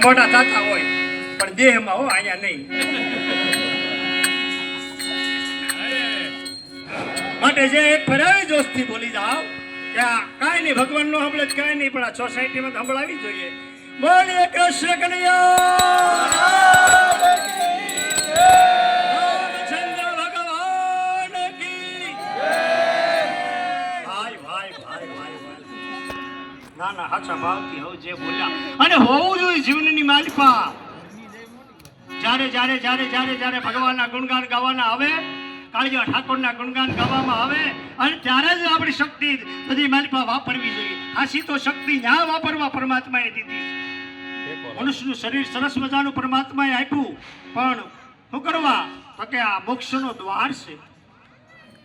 મોટા થતા હોય પણ દેહમાં હો અહીંયા નહીં. માટે જે એક ફરાવી જોશથી બોલી જાઓ કે કાંઈ નહીં, ભગવાન નો સાંભળે કાંઈ નહીં, પણ આ સોસાયટીમાં સંભળાવી જોઈએ. બોલીએ કૃષ્ણ કનૈયા ના હાચા ભાવથી હવે જે બોલ્યા અને હોવું જોઈએ જીવનની માલિકા. જ્યારે જ્યારે જ્યારે જ્યારે જ્યારે ભગવાનના ગુણગાન ગાવાના આવે, કાળિયા ઠાકોરના ગુણગાન ગાવામાં આવે અને ત્યારે જ આપણી શક્તિ બધી માલિકા વાપરવી જોઈએ. હાસી તો શક્તિ ન્યા વાપરવા પરમાત્માએ દીધી. મનુષ્યનું શરીર સરસ મજાનું પરમાત્માએ આપ્યું, પણ શું કરવા તો કે આ મોક્ષનો દ્વાર છે.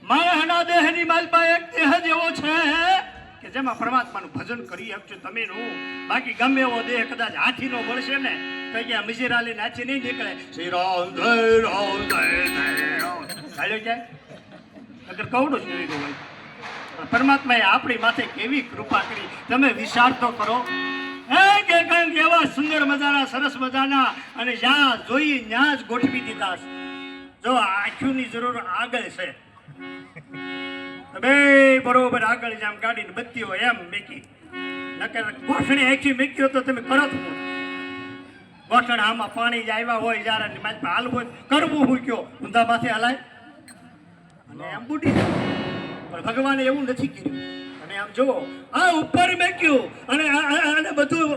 માણસના દેહની માલિકા એક દેહ જેવો છે કે જેમાં પરમાત્માનું ભજન કરી શકજો તમે નું. બાકી ગમે એવો દેહ કદાચ હાથીનો મળશે ને તો અહીંયા મિઝેરા લઈને હાથી નહીં નીકળે. શ્રી રામ જય રામ જય રામ ચાલ્યો જાય અગર કવડો જ નહીં હોય. પરમાત્માએ આપણી માથે કેવી કૃપા કરી, તમે વિચાર તો કરો. કે કંઈક એવા સુંદર મજાના સરસ મજાના અને જ્યાં જોઈએ ત્યાં જ ગોઠવી દીધા. જો આંખોની જરૂર આગળ છે, બે બરોબર આગળ જામ ગાડીને બત્તી હોય એમ મેકી, નકર ગોઠણી આખી મેક્યો તો તમે કરો તો ગોઠણ આમાં પાણી જ આવ્યા હોય જ્યારે હાલવું કરવું હું કયો ઊંધા માથે હલાય અને એમ બુડી જાય. પણ ભગવાને એવું નથી કર્યું. અને આમ જુઓ આ ઉપર મેક્યું અને બધું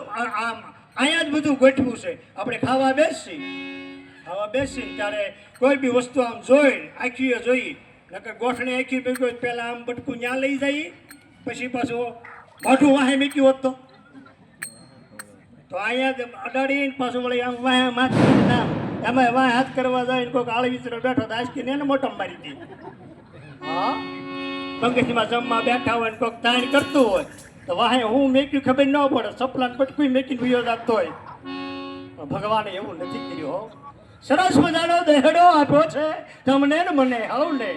અહીંયા જ બધું ગોઠવું છે. આપણે ખાવા બેસી ત્યારે કોઈ બી વસ્તુ આમ જોઈ આખીએ જોઈ, નકર ગોઠણી આખી ભેગો પેલા આમ બટકું ન્યા લઈ જાય, પછી પાછું મોઢું વાહે મૂક્યું હોત તો અહીંયા અડાડીને પાછું વળી આમ વાહે માથું નામ એમાં વાહ હાથ કરવા જાય ને કોઈક આળવીચરો બેઠો તો આંચકીને એને મોટમ મારી દી. હા પંગતીમાં જમવા બેઠા હોય ને કોઈક તાણ કરતું હોય તો વાહે હું મેક્યું ખબર ન પડે, સપલાને બટકું મેકીને વિયો જાતો હોય. ભગવાને એવું નથી કર્યું. સરસ મજાનો દેહડો આપ્યો છે તમને ને મને હવને,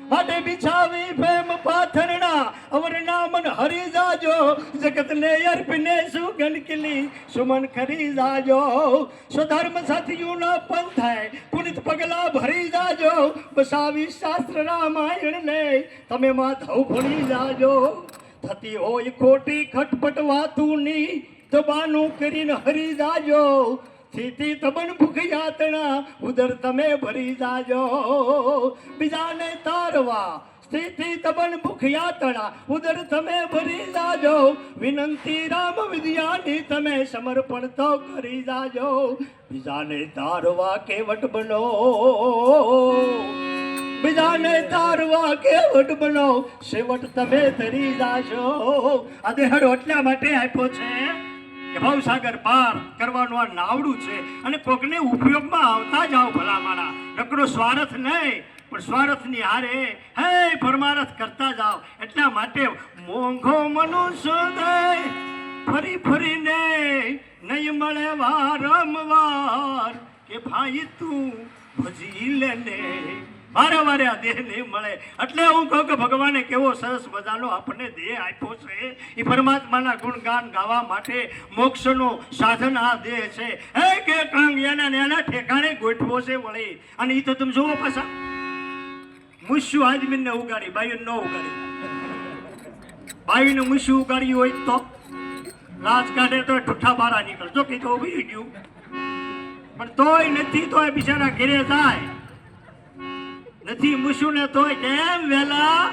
માટે બિછાવી પ્રેમ પાથરણા અવરના મન હરી જાજો, જગતને અર્પને સુગંધ કિલી સુમન ખરી જાજો. સ્વધર્મ સાથીઓના પંથાય પુનિત પગલા ભરી જાજો, બસાવી શાસ્ત્ર રામાયણ ને તમે માધવ ભણી જાજો. થતી હોય ખોટી ખટપટ વાતુની તો બાનું કરીને હરી જાજો, સ્થિતિ તબન ભૂખ યાતના ઉદર તમે ભરી જાજો. બીજાને તારવા સ્થિતિ તબન ભૂખ યાતના ઉદર તમે ભરી જાજો, વિનંતી રામ વિદ્યાની તમે સમર્પણ તો કરી જાજો. બીજાને તારવા કેવટ બનો, બીજાને તારવા કેવટ બનો, સેવટ તમે ધરી જાજો. આ દેહડો એટલા માટે આપ્યો છે કે ભવસાગર પાર કરવાનું આ નાવડું છે અને કોકને ઉપયોગમાં આવતા જાઓ ભલા મારા. નકરો સ્વાર્થ નહીં પણ સ્વાર્થની હારે હે પરમારથ કરતા જાઓ. એટલા માટે મોંઘો મનુષ્ય દે ફરી ફરીને નહીં મળે વારંવાર કે ભાઈ તું ભજી લેને, વારે વારે આ દેહ નહીં મળે. એટલે હું કહું કે ભગવાને કેવો સરસ મજાનો આપણને દેહ આપ્યો છે. એ પરમાત્માના ગુણગાન ગાવા માટે મોક્ષનો સાધન આ દેહ છે. હે કે કાંગ એના ઠેકાણે ગોઠવો છે વળી. અને એ તો તમે જોવો પાછા મુસ્યું આદમીને ઉગાડી, બાયું ન ઉગાડી. બાયુને મુસ્યું ઉગાડ્યું હોય તો રાજ કાઢે તો ઠુઠ્ઠા બારા નીકળે. જો કઈ તો ઉભી ગયું પણ તોય નથી, તોય બિચારા ઘેરે જાય નથી. મૂસ્યું ને તોય કેમ વેલા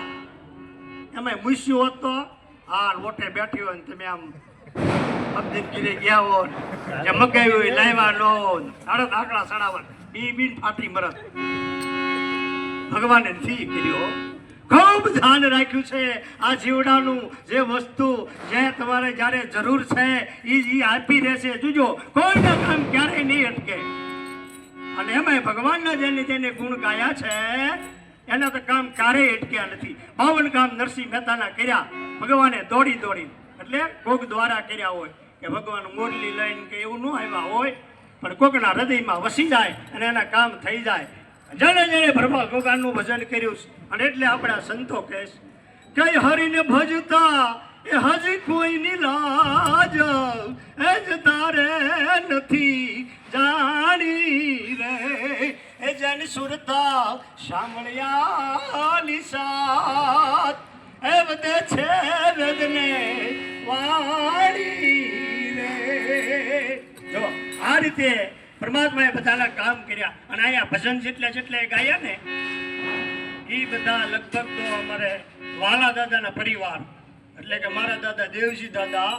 એમાં મૂસ્યું હોત તો આ લોટે બેઠી હોય ને તમે આમ અબદીન ગીરે ગયા હો જે મગાવ્યું હોય લાવ્યા લો સાડા આકડા સડાવવા બીન ફાટી મરત. ભગવાને નથી કર્યો. ખૂબ ધ્યાન રાખ્યું છે આ જીવડાનું. જે વસ્તુ જે તમારે જ્યારે જરૂર છે એ આપી રહેશે. જોજો કોઈના કામ ક્યારેય નહીં અટકે. અને એમાં ભગવાનના જેને ગુણ ગાયા છે એના તો કામ ક્યારેય અટક્યા નથી. 52 કામ નરસિંહ મહેતાના કર્યા ભગવાને દોડી એટલે કોક દ્વારા કર્યા હોય કે ભગવાન મોરલી લઈને કે એવું ન આવ્યા હોય, પણ કોકના હૃદયમાં વસી જાય અને એના કામ થઈ જાય. જેને ભગવાનનું ભજન કર્યું અને એટલે આપણા સંતો કહે કે હરિને ભજતા એ હજી કોઈની લાજ એ જ તારે નથી જાણી રે એ જેની સુરતા સાંભળ્યાની સાથ એ બધે છે વેદને વાણી રે જો આ રીતે પરમાત્માએ બધાના કામ કર્યા અને અહીંયા ભજન જેટલા ગાયા ને એ બધા લગભગ તો અમારે વાલા દાદાના પરિવાર એટલે કે મારા દાદા દેવજી દાદા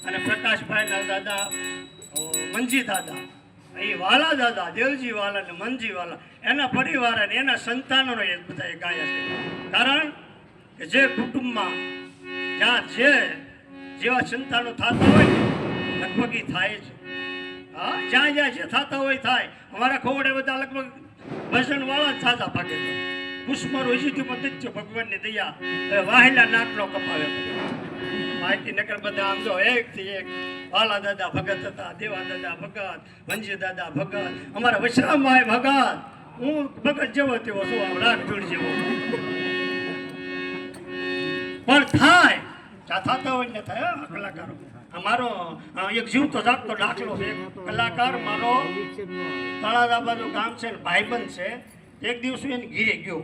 અને પ્રકાશભાઈના દાદા મનજી દાદા એ વાલા દાદા દેવજી વાલા અને મનજી વાલા એના પરિવાર અને એના સંતાનોનો એ બધા ગાયા છે કારણ કે જે કુટુંબમાં જ્યાં જેવા સંતાનો થતા હોય ને લગભગ એ થાય છે હા જ્યાં જે થતા હોય થાય અમારા ખોવડે બધા લગભગ ભજન વાળા જ સાજા ભાગે છે પુષ્પ રોજી પદ્ધતિ ભગવાનની દયા વાહેલા નાકનો કપાવે માહિતી નકર બધા આમ જો એકથી એક વાલા દાદા ભગત હતા દેવા દાદા ભગત વંજી દાદા ભગત અમારા વૈશ્રામભાઈ ભગત હું ભગત જેવો તેવો શું આમ રાજપીડ જેવો પણ થાય થતા હોય ને થાય કલાકારો અમારો એક જીવતો જાગતો દાખલો છે કલાકાર મારો તળાજા બાજુ ગામ છે ભાઈબંધ છે એક દિવસ એને ઘીરે ગયો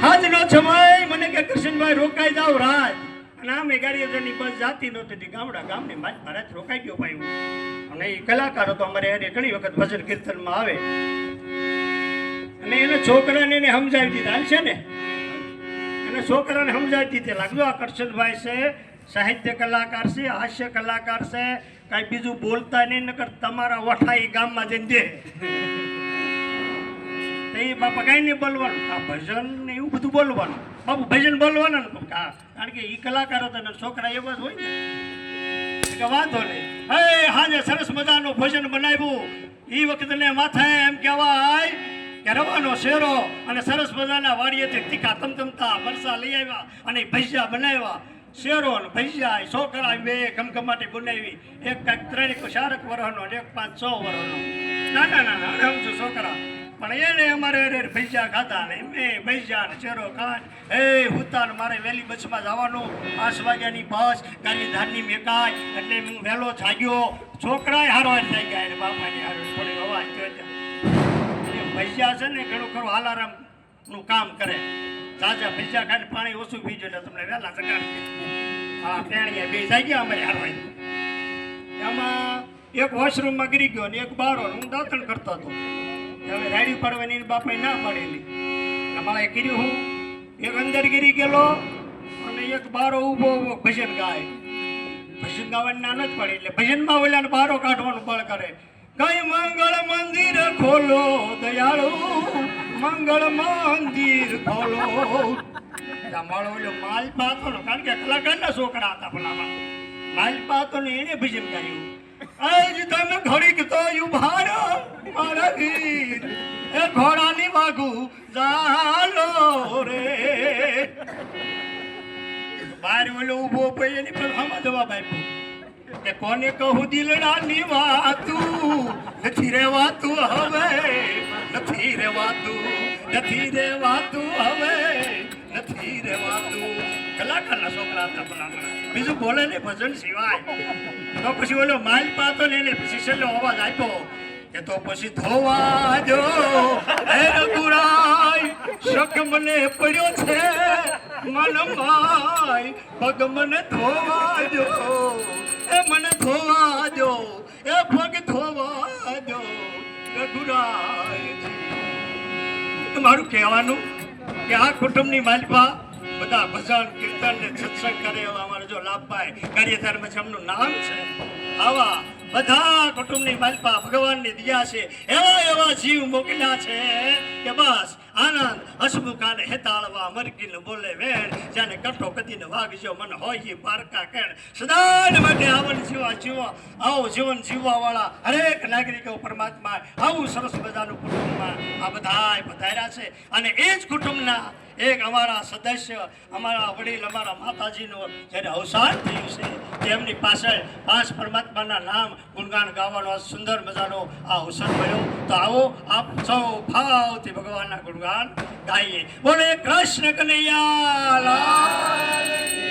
આજનો સમય મને કે કૃષ્ણભાઈ રોકાઈ જાવ રાજ અને આમે ગાડીની બસ જાતી નહોતી ગામની મારા જ રોકાઈ ગયો ભાઈ અને એ કલાકારો તો અમારે એને ઘણી વખત ભજન કીર્તનમાં આવે અને એના છોકરાને એને સમજાવી દીધા હાલ છે ને એના છોકરાને સમજાવી દીધી લાગજો આ કરશનભાઈ છે સાહિત્ય કલાકાર છે હાસ્ય કલાકાર છે કાંઈ બીજું બોલતા નહીં નકર તમારા વઠા એ ગામમાં જઈને દે એ બાપા કાંઈ નહીં બોલવાનું આ ભજન ને એવું બધું બોલવાનું બાપુ ભજન બોલવાના ને કારણ કે એ કલાકારો તો છોકરા એવા જ હોય ને કે વાંધો નહીં હે હાજે સરસ મજાનું ભજન બનાવ્યું એ વખતે માથે એમ કહેવાય કે રવાનો શેરો અને સરસ મજાના વાડીએથી તીખા તમતમતા મરસા લઈ આવ્યા અને ભજીયા બનાવ્યા શેરો ને ભજીયા છોકરા બે ગમગમાટી બનાવી એક કાંઈક 3-4 વર્ષનો અને એક 5-6 વર્ષનો નાના સમજો છોકરા પણ એને અમારે ભજીયા ખાધા ને મેં ભજીયા ને શેરો ખાન એ હુતાન મારે વહેલી બસમાં જવાનું 5 વાગ્યાની બસ ગાંધીધામની મેકાય એટલે હું વહેલો જાગ્યો છોકરાએ હારવાર થઈ ગયા એને બાપાની હારવાર થોડી અવાજ ભજીયા છે ને ઘણું ખરું હાલારામનું કામ કરે તાજા ભજીયા ખાઈને પાણી ઓછું પીજો એટલે તમને વહેલા જગાડી હા પેણીએ બે જાગ્યા અમારે હારવાર એમાં એક વોશરૂમમાં ગીરી ગયો ને એક બારો હું દાંતણ કરતો હતો હવે રાડી પાડવાની બાપાએ ના પાડેલી અમારે કર્યું હું એક અંદર ગીરી ગયેલો અને એક બારો ઊભો ભજન ગાય ભજન ગાવાની ના નથી પડે એટલે ભજનમાં ઓલા બારો કાઢવાનું બળ કરે કઈ મંગળ મંદિર ખોલો દયાળુ મંગળ મંદિર ખોલો મારો ઓલો માલપા હતો ને કારણ કે કલાકારના છોકરા હતા પેલામાં માલપા હતો ને એને ભજન ગાયું આજ તમે ઘડીક તો ઉભારો મારા વીર એ ઘોડાની વાગુ ચાલો રે બાર ઓલો ઊભો ભાઈ એની પર આમાં જવાબ આપ્યો કે કોને કહું દિલડાની વાતું નથી રેવાતું હવે નથી રેવાતું હવે નથી રેવાતું કલાકારના છોકરા હતા પણ બીજું બોલે ને ભજન સિવાય તો પછી ઓલો માલ પાતો ને એને પછી છેલ્લો અવાજ આપ્યો કે તો પછી ધોવા જો હે રઘુરાય શક મને પડ્યો છે મનમાય પગ મને ધોવા જો એ મને ધોવા જો એ પગ ધોવા જો રઘુરાય મારું કહેવાનું કે આ કુટુંબની માલપા બધા ભજન કીર્તન ને સત્સંગ કરે એવા અમારે જો લાભભાઈ કાર્યધર્મ છે એમનું નામ છે આવા બધા કુટુંબની માલપા ભગવાનની દયા છે એવા જીવ મોકલ્યા છે કે બસ આનંદ હસમુખાને હેતાળવા મરકીને બોલે વેણ જાને કટો કદીને વાગજો મન હોય પારકા કેણ સદાન માટે આવન જીવો આવો જીવન જીવવા વાળા હરેક નાગરિકો પરમાત્મા આવું સરસ મજાનું કુટુંબમાં આ બધાય પધાર્યા છે અને એ જ કુટુંબના એક અમારા સદસ્ય અમારા વડીલ અમારા માતાજીનું જ્યારે અવસાન થયું છે તેમની પાછળ 5 પરમાત્માના નામ ગુણગાન ગાવાનો સુંદર મજાનો આ અવસર મળ્યો તો આવો આપ સૌ ભાવથી ભગવાનના ગુણગાન ગાઈએ બોલે કૃષ્ણ કનૈયા લાલ